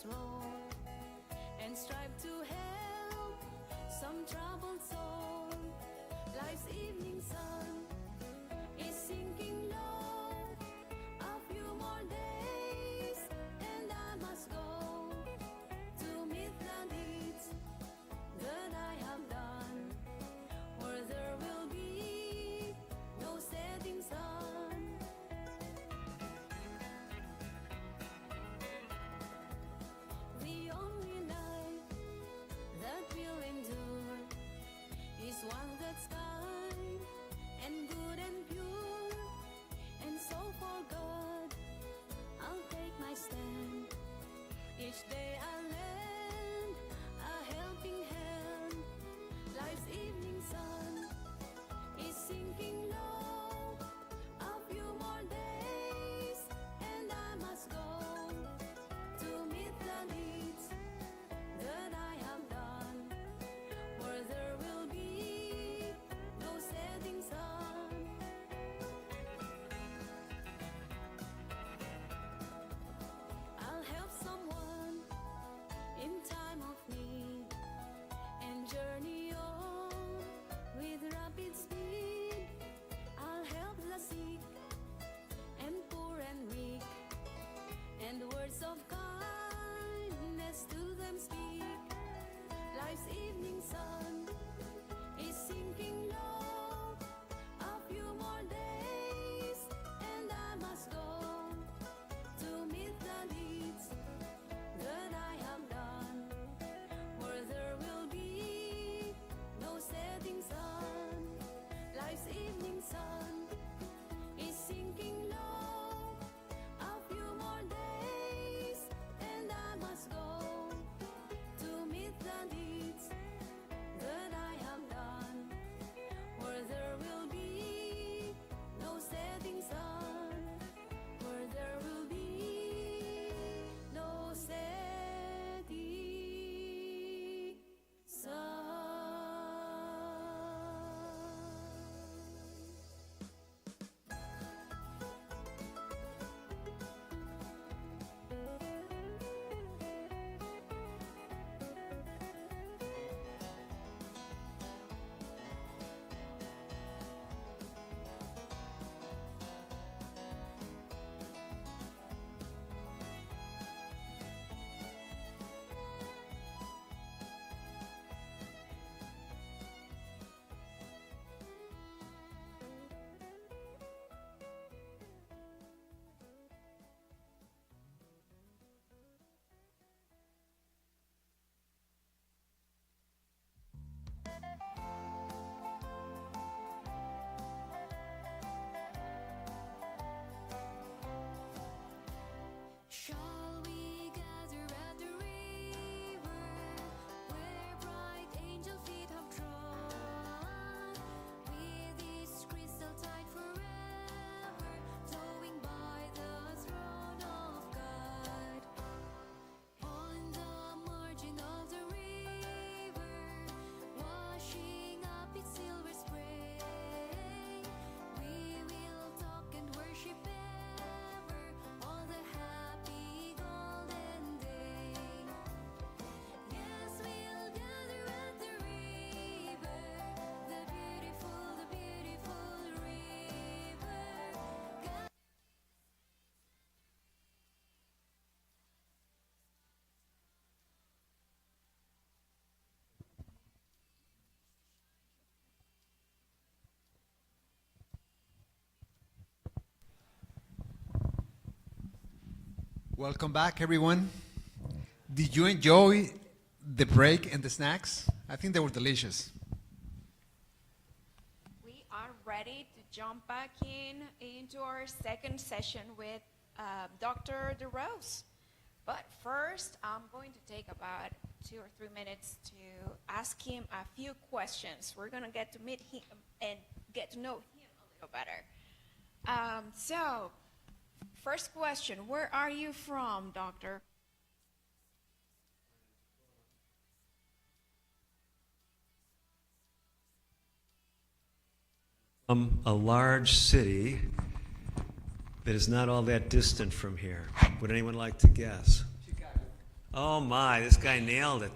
crossroad and strive to help some troubled soul. Life's evening sun is sinking low. A few more days and I must go to meet the needs that I have done, where there will be no setting sun. The only life that will endure is one that's kind and good and pure. And so for God, I'll take my stand. Each day I'll lend a helping hand. Life's evening sun is sinking low. A few more days and I must go to meet the needs that I have done, where there will be no setting sun. I'll help someone in time of need and journey on with rapid speed. I'll help the sick and poor and weak, and words of kindness to them speak. Life's evening sun is sinking low. A few more days and I must go to meet the needs that I have done, where there will be no setting sun. Life's evening sun is sinking low. A few more days and I must go to meet the needs that I have done, where there will be no setting sun, where there will be no setting sun. Shall we gather at the river where bright angel feet have trod, with this crystal tide forever flowing by the throne of God? On the margin of the river, washing up its silver spray, we will talk and worship ever all the happy golden day. Yes, we'll gather at the river, the beautiful river. Welcome back, everyone. Did you enjoy the break and the snacks? I think they were delicious. We are ready to jump back into our second session with Dr. Derose. But first, I'm going to take about 2 or 3 minutes to ask him a few questions. We're going to get to meet him and get to know him a little better. So, first question, where are you from, doctor? A large city that is not all that distant from here. Would anyone like to guess? Chicago. Oh my, this guy nailed it.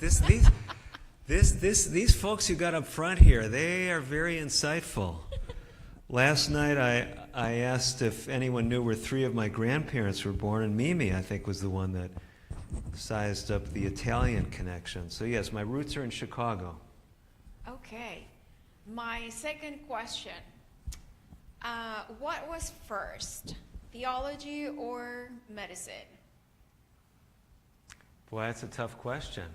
These folks you got up front here, they are very insightful. Last night I asked if anyone knew where 3 of my grandparents were born, and Mimi, I think, was the one that sized up the Italian connection. So yes, my roots are in Chicago. Okay. My second question. What was first, theology or medicine? Boy, that's a tough question.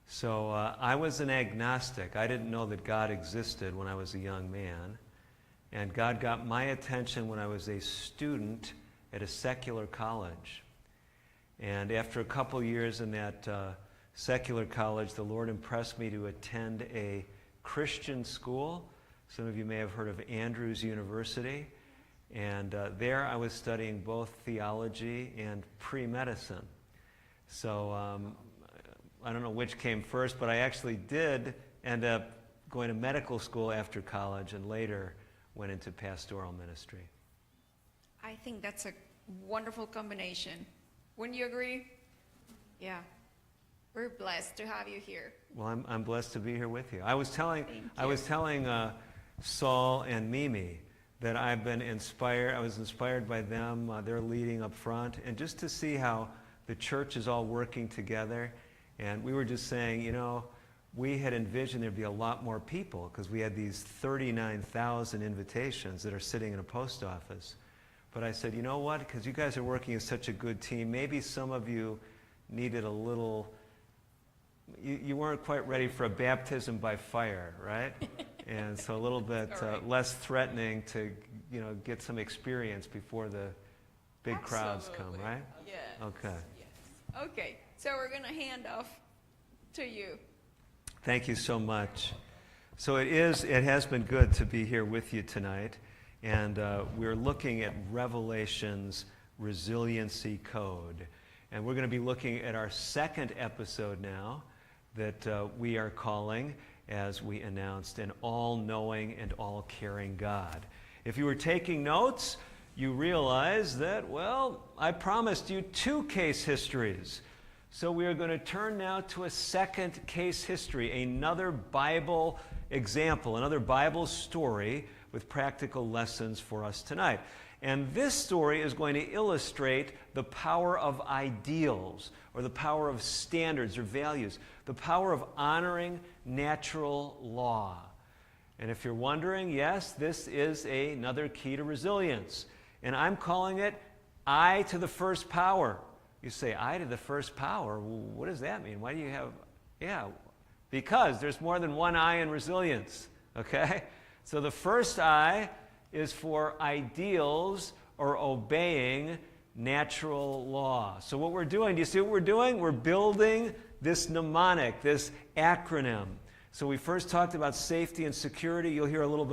So I was an agnostic. I didn't know that God existed when I was a young man. And God got my attention when I was a student at a secular college. And after a couple years in that secular college, the Lord impressed me to attend a Christian school. Some of you may have heard of Andrews University. And there I was studying both theology and pre-medicine. So I don't know which came first, but I actually did end up going to medical school after college and later went into pastoral ministry. I think that's a wonderful combination. Wouldn't you agree? Yeah. We're blessed to have you here. Well, I'm blessed to be here with you. I was telling Saul and Mimi that I've been inspired. I was inspired by them. They're leading up front, and just to see how the church is all working together. And we were just saying, you know, we had envisioned there'd be a lot more people because we had these 39,000 invitations that are sitting in a post office. But I said, you know what? Because you guys are working as such a good team, maybe some of you needed a little, you weren't quite ready for a baptism by fire, right? And so a little bit less threatening to, you know, get some experience before the big crowds come, right? Yeah. Okay. Yes. Okay. So we're going to hand off to you. Thank you so much. So it has been good to be here with you tonight, and we're looking at Revelation's Resiliency Code. And we're going to be looking at our second episode now that we are calling, as we announced, an all-knowing and all-caring God. If you were taking notes, you realize that, well, I promised you 2 case histories. So we are going to turn now to a second case history, another Bible example, another Bible story with practical lessons for us tonight. And this story is going to illustrate the power of ideals, or the power of standards or values, the power of honoring natural law. And if you're wondering, yes, this is another key to resilience. And I'm calling it I to the first power. You say, I to the first power? What does that mean? Why do you have, because there's more than one I in resilience, okay? So the first I is for ideals or obeying natural law. So what we're doing, do you see what we're doing? We're building this mnemonic, this acronym. So we first talked about safety and security. You'll hear a little bit